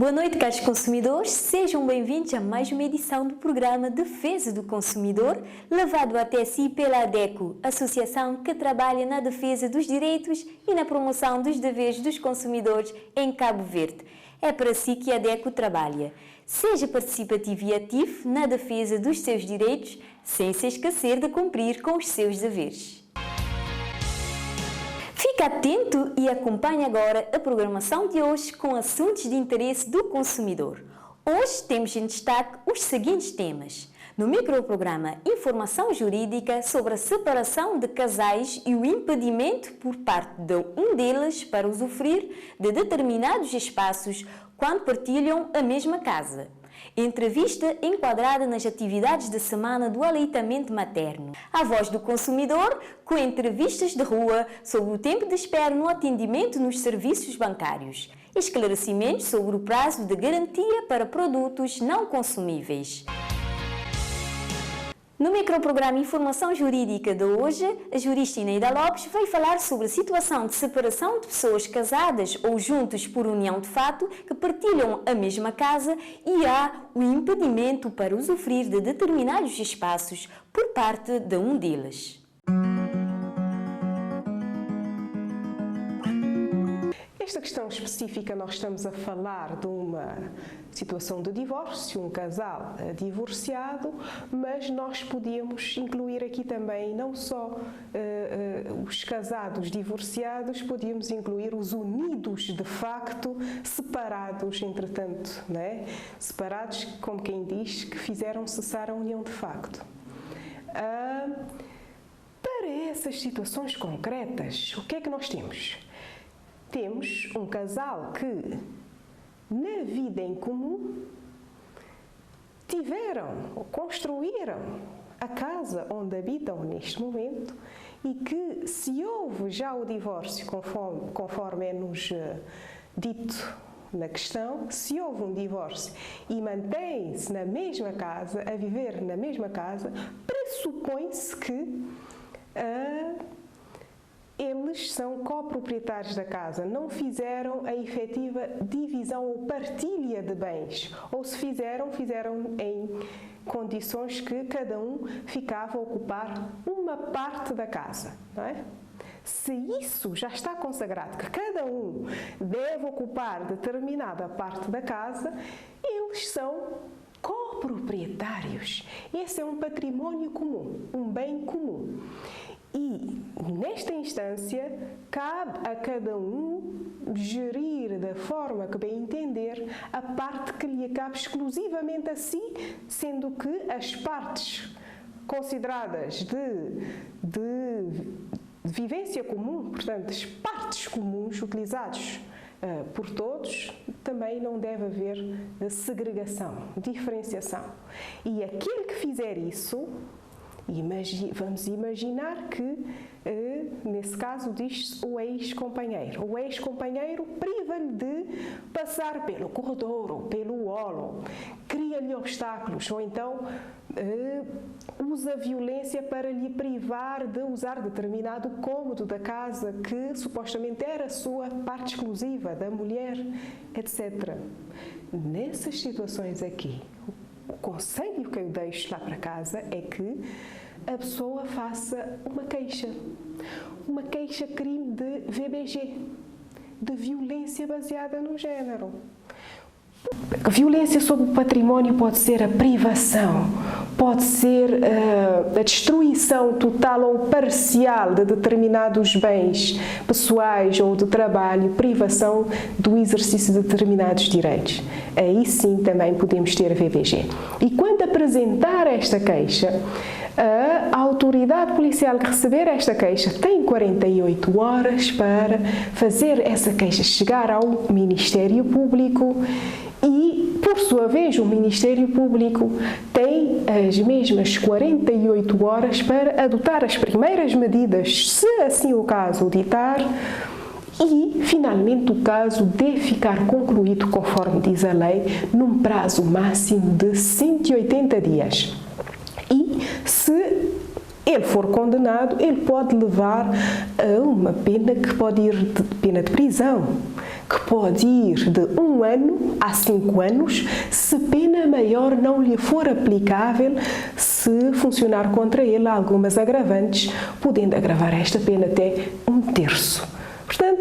Boa noite, caros consumidores. Sejam bem-vindos a mais uma edição do programa Defesa do Consumidor, levado até si pela ADECO, associação que trabalha na defesa dos direitos e na promoção dos deveres dos consumidores em Cabo Verde. É para si que a ADECO trabalha. Seja participativo e ativo na defesa dos seus direitos, sem se esquecer de cumprir com os seus deveres. Fique atento e acompanhe agora a programação de hoje com assuntos de interesse do consumidor. Hoje temos em destaque os seguintes temas. No microprograma Informação Jurídica sobre a separação de casais e o impedimento por parte de um deles para usufruir de determinados espaços quando partilham a mesma casa. Entrevista enquadrada nas atividades da Semana do Aleitamento Materno. A voz do consumidor com entrevistas de rua sobre o tempo de espera no atendimento nos serviços bancários. Esclarecimentos sobre o prazo de garantia para produtos não consumíveis. No microprograma Informação Jurídica de hoje, a jurista Ineida Lopes vai falar sobre a situação de separação de pessoas casadas ou juntos por união de fato que partilham a mesma casa e há o impedimento para usufruir de determinados espaços por parte de um deles. Esta questão específica, nós estamos a falar de uma situação de divórcio, um casal divorciado, mas nós podíamos incluir aqui também não só os casados divorciados, podíamos incluir os unidos de facto, separados, entretanto, né? Separados, como quem diz, que fizeram cessar a união de facto. Para essas situações concretas, o que é que nós temos? Temos um casal que, na vida em comum, tiveram ou construíram a casa onde habitam neste momento e que, se houve já o divórcio, conforme é-nos dito na questão, se houve um divórcio e mantém-se na mesma casa, a viver na mesma casa, pressupõe-se que eles são coproprietários da casa, não fizeram a efetiva divisão ou partilha de bens, ou se fizeram em condições que cada um ficava a ocupar uma parte da casa, não é? Se isso já está consagrado, que cada um deve ocupar determinada parte da casa, eles são coproprietários. Esse é um património comum, um bem comum. E, nesta instância, cabe a cada um gerir da forma que bem entender a parte que lhe cabe exclusivamente a si, sendo que as partes consideradas de vivência comum, portanto, as partes comuns utilizadas por todos, também não deve haver segregação, diferenciação. E aquele que fizer isso, vamos imaginar que, nesse caso, diz-se o ex-companheiro. O ex-companheiro priva-lhe de passar pelo corredor ou pelo hall, cria-lhe obstáculos, ou então usa violência para lhe privar de usar determinado cômodo da casa que supostamente era a sua parte exclusiva, da mulher, etc. Nessas situações aqui, o conselho que eu deixo lá para casa é que a pessoa faça uma queixa-crime de VBG, de violência baseada no género. A violência sobre o património pode ser a privação, pode ser a destruição total ou parcial de determinados bens pessoais ou de trabalho, privação do exercício de determinados direitos. Aí sim também podemos ter a VBG. E quando apresentar esta queixa, a autoridade policial que receber esta queixa tem 48 horas para fazer essa queixa chegar ao Ministério Público e, por sua vez, o Ministério Público tem as mesmas 48 horas para adotar as primeiras medidas, se assim o caso ditar, e, finalmente, o caso deve ficar concluído, conforme diz a lei, num prazo máximo de 180 dias. E, se ele for condenado, ele pode levar a uma pena que pode ir de pena de prisão, que pode ir de 1 ano a 5 anos, se pena maior não lhe for aplicável, se funcionar contra ele algumas agravantes, podendo agravar esta pena até 1/3. Portanto,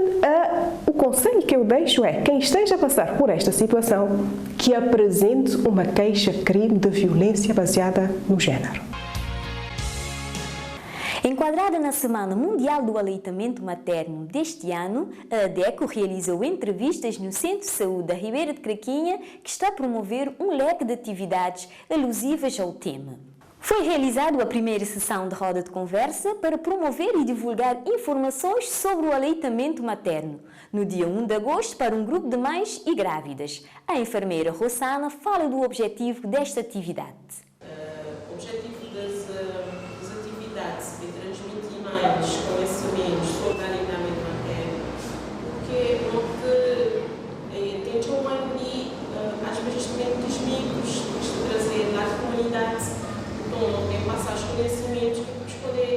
o conselho que eu deixo é, quem esteja a passar por esta situação, que apresente uma queixa-crime de violência baseada no género. Enquadrada na Semana Mundial do Aleitamento Materno deste ano, a ADECO realizou entrevistas no Centro de Saúde da Ribeira de Craquinha, que está a promover um leque de atividades alusivas ao tema. Foi realizada a primeira sessão de roda de conversa para promover e divulgar informações sobre o aleitamento materno, no dia 1 de agosto, para um grupo de mães e grávidas. A enfermeira Rossana fala do objetivo desta atividade. O objetivo das atividades é transmitir mais conhecimentos sobre o aleitamento materno, porque tem um ano e às vezes também muitos micos que trazer lá da comunidade. Então, tem que passar os conhecimentos para poder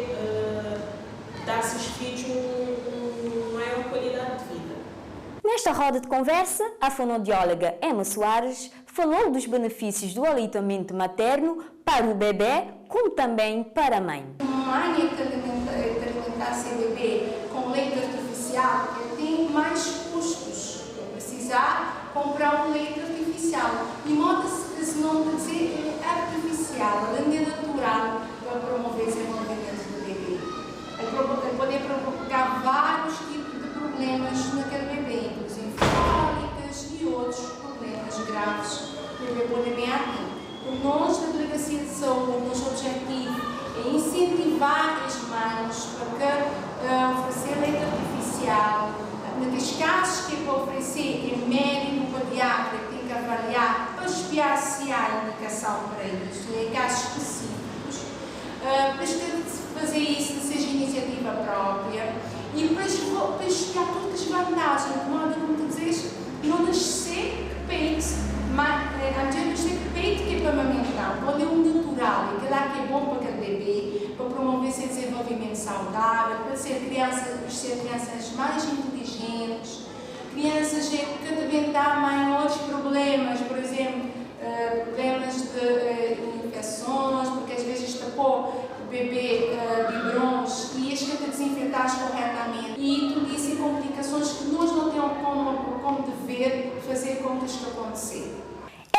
dar a seus filhos uma maior qualidade de vida. Nesta roda de conversa, a fonoaudióloga Emma Soares falou dos benefícios do aleitamento materno para o bebê, como também para a mãe. Uma mãe que alimentar seu bebê com leite artificial tem mais custos. Precisar comprar um leite artificial. De modo que se não dizer artificial, além de natural, para promover o desenvolvimento do bebê. Poder provocar vários tipos de problemas naquele bebê, inclusive cólicas e outros problemas graves que o bebê pode bem aqui. O nosso da Delegacia de Saúde, o nosso objetivo é incentivar as mães para oferecer leite artificial. Naqueles casos que é para oferecer, é médico pediatra que tem que avaliar para espiar se há indicação para isso, em casos específicos. Para fazer isso, seja iniciativa própria e para espiar todas as vantagens, de modo como tu dizes, não nascer peito, mas peito que é para amamentar, pode um natural, aquele que é bom para aquele bebê, para promover seu desenvolvimento saudável, para ser crianças mais inteligentes, crianças que devem dar mais outros problemas, por exemplo, problemas de infecções, porque às vezes tapou o bebê biberons e as que desinfetadas corretamente. E tudo isso e complicações que nós não temos como dever fazer com que isto aconteça.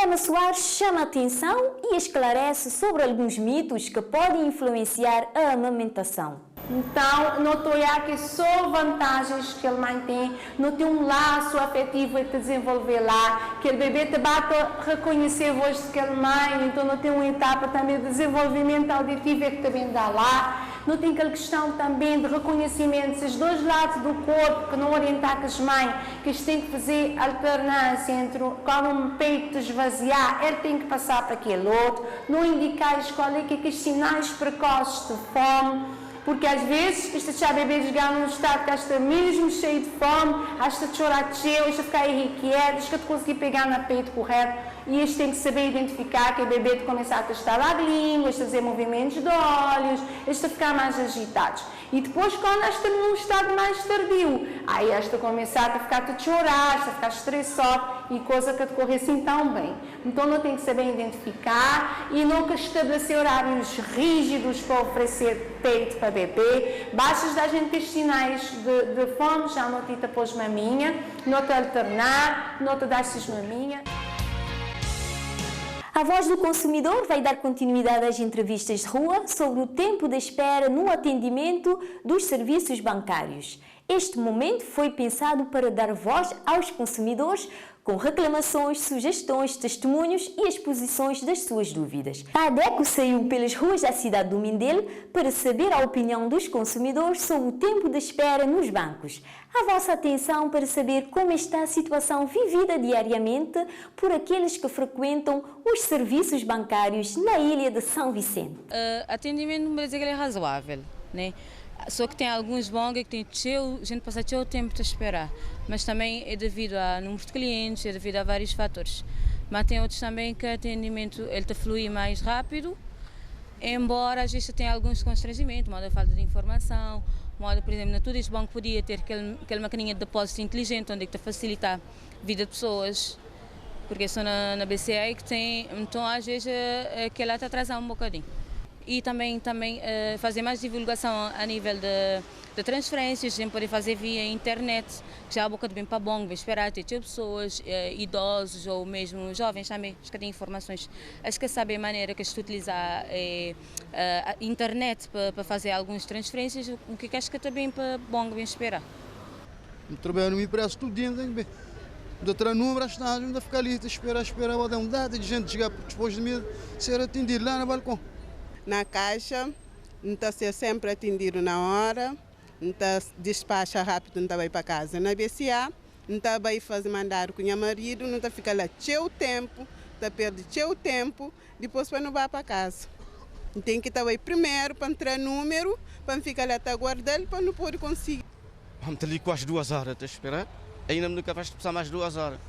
Emma Soares chama a atenção e esclarece sobre alguns mitos que podem influenciar a amamentação. Então, não estou aqui só vantagens que a mãe tem, não tem um laço afetivo a desenvolver lá, que o bebê te bate a reconhecer a voz daquela mãe, então não tem uma etapa também de desenvolvimento auditivo que também dá lá, não tem aquela questão também de reconhecimento dos dois lados do corpo, que não orientar que as mães, que eles têm que fazer alternância entre quando um peito esvaziar, ele tem que passar para aquele outro, não indicar qual é que os sinais precoces de fome. Porque às vezes, isto já bebê chegar num estado que está mesmo cheio de fome, está a chorar cheio, está a ficar irrequieto, está a conseguir pegar no peito correto, e este tem que saber identificar que o bebê de começar a testar a língua, está a fazer movimentos de olhos, está a ficar mais agitados. E depois, quando está num estado mais tardio, aí está a começar a ficar a chorar, está a ficar estressado, e coisa que decorre assim tão bem. Então, não tem que saber identificar e nunca estabelecer horários rígidos para oferecer peito para bebê. Basta da gente ter sinais de fome, já não te pôs maminha, não te alternar, não te dar-se maminha. A Voz do Consumidor vai dar continuidade às entrevistas de rua sobre o tempo de espera no atendimento dos serviços bancários. Este momento foi pensado para dar voz aos consumidores com reclamações, sugestões, testemunhos e exposições das suas dúvidas. A ADECO saiu pelas ruas da cidade do Mindelo para saber a opinião dos consumidores sobre o tempo de espera nos bancos. A vossa atenção para saber como está a situação vivida diariamente por aqueles que frequentam os serviços bancários na ilha de São Vicente. Atendimento no Brasil é razoável, né? Só que tem alguns bancos que tem a gente passa o tempo de esperar, mas também é devido a número de clientes, é devido a vários fatores. Mas tem outros também que o atendimento ele te flui mais rápido, embora às vezes tenha alguns constrangimentos, uma falta de informação, modo, por exemplo, na todo este banco podia ter aquela maquininha de depósito inteligente, onde é que facilita a vida de pessoas, porque só na BCA que tem, então às vezes que ela está atrasando um bocadinho. E também fazer mais divulgação a nível de transferências, a gente pode fazer via internet, já há um bocado bem para bom, vai esperar ter pessoas, idosos ou mesmo jovens também, acho que tem informações. Acho que sabem a maneira que a gente utilizar a internet para fazer algumas transferências, o que acho que também para bom, vai esperar. Trabalho no empresa tudo dentro, bem. De ter número, ainda ficar ali, esperar, vou dar data de gente chegar depois de mim, ser atendido lá no balcão. Na caixa, não está ser sempre atendido na hora, não está despacha rápido, não está vai para casa. Na BCA, não está vai fazer mandar com o marido, não está ficar lá cheio tempo, está perde cheio tempo, depois para não vai para casa. Tem que estar aí primeiro para entrar número, para ficar lá até guardar, para não poder conseguir. Vamos estar ali quase 2 horas até esperar, ainda nunca vais passar mais 2 horas.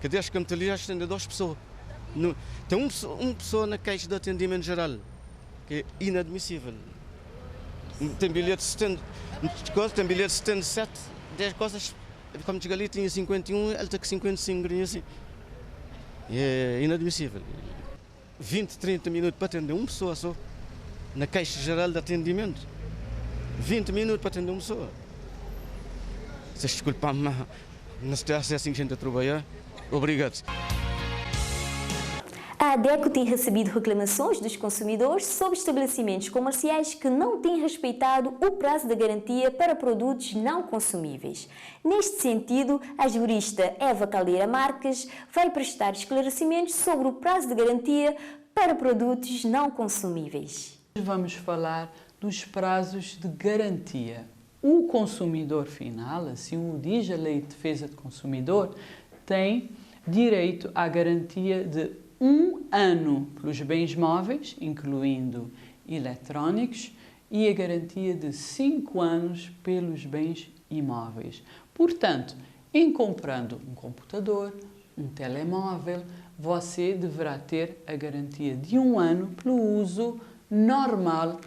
Que desde que me ali já tem 2 pessoas. Tem uma pessoa na caixa de atendimento geral, que é inadmissível. Tem bilhete de 70, tem bilhete de 77, 10 coisas, como cheguei ali tinha 51, ele está com 55, assim. É inadmissível. 20, 30 minutos para atender uma pessoa só, na caixa geral de atendimento. 20 minutos para atender uma pessoa. Se desculpa-me, não se assim que a gente trabalha. Obrigado. A ADECO tem recebido reclamações dos consumidores sobre estabelecimentos comerciais que não têm respeitado o prazo de garantia para produtos não consumíveis. Neste sentido, a jurista Eva Caldeira Marques vai prestar esclarecimentos sobre o prazo de garantia para produtos não consumíveis. Vamos falar dos prazos de garantia. O consumidor final, assim o diz a Lei de Defesa do Consumidor, tem direito à garantia de 1 ano pelos bens móveis, incluindo eletrónicos, e a garantia de 5 anos pelos bens imóveis. Portanto, em comprando um computador, um telemóvel, você deverá ter a garantia de 1 ano pelo uso normal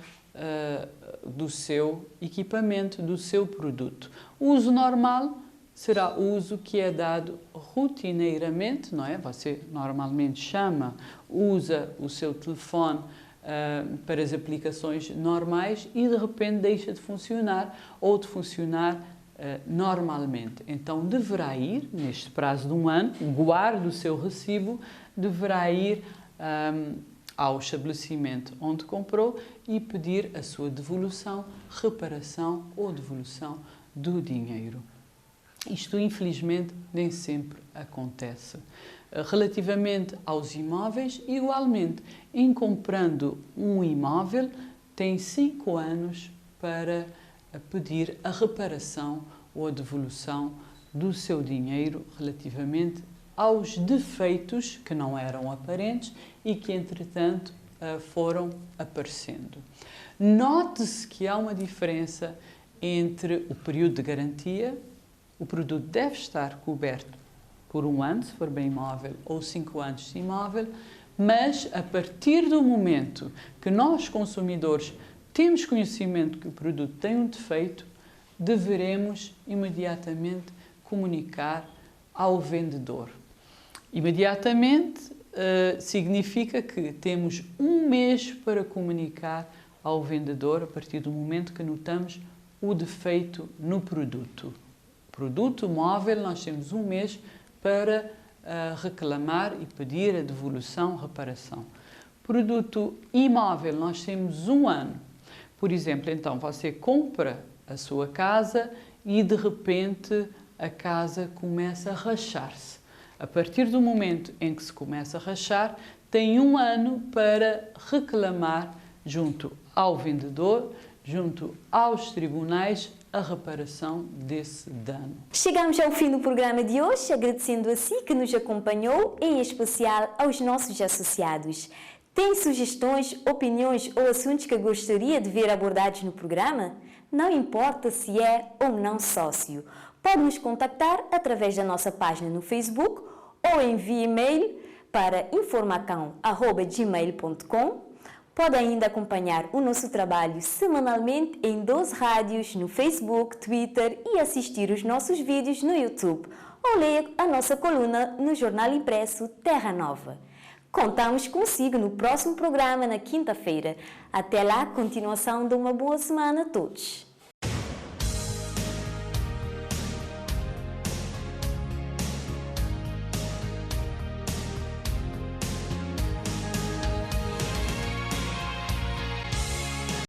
do seu equipamento, do seu produto. O uso normal será o uso que é dado rotineiramente, não é? Você normalmente usa o seu telefone para as aplicações normais e de repente deixa de funcionar ou de funcionar normalmente. Então deverá ir, neste prazo de 1 ano, guarde o seu recibo, deverá ir ao estabelecimento onde comprou e pedir a sua devolução, reparação ou devolução do dinheiro. Isto, infelizmente, nem sempre acontece. Relativamente aos imóveis, igualmente, em comprando um imóvel, tem 5 anos para pedir a reparação ou a devolução do seu dinheiro relativamente aos defeitos que não eram aparentes e que, entretanto, foram aparecendo. Note-se que há uma diferença entre o período de garantia. O produto deve estar coberto por 1 ano, se for bem imóvel, ou 5 anos se imóvel, mas a partir do momento que nós, consumidores, temos conhecimento que o produto tem um defeito, deveremos imediatamente comunicar ao vendedor. Imediatamente significa que temos 1 mês para comunicar ao vendedor a partir do momento que notamos o defeito no produto. Produto móvel, nós temos 1 mês para reclamar e pedir a devolução, reparação. Produto imóvel, nós temos 1 ano. Por exemplo, então, você compra a sua casa e, de repente, a casa começa a rachar-se. A partir do momento em que se começa a rachar, tem 1 ano para reclamar junto ao vendedor, junto aos tribunais, a reparação desse dano. Chegamos ao fim do programa de hoje, agradecendo a si que nos acompanhou, em especial aos nossos associados. Tem sugestões, opiniões ou assuntos que gostaria de ver abordados no programa? Não importa se é ou não sócio. Pode nos contactar através da nossa página no Facebook ou envie e-mail para informacão@gmail.com. Pode ainda acompanhar o nosso trabalho semanalmente em 12 rádios no Facebook, Twitter e assistir os nossos vídeos no YouTube ou ler a nossa coluna no jornal impresso Terra Nova. Contamos consigo no próximo programa na quinta-feira. Até lá, continuação de uma boa semana a todos.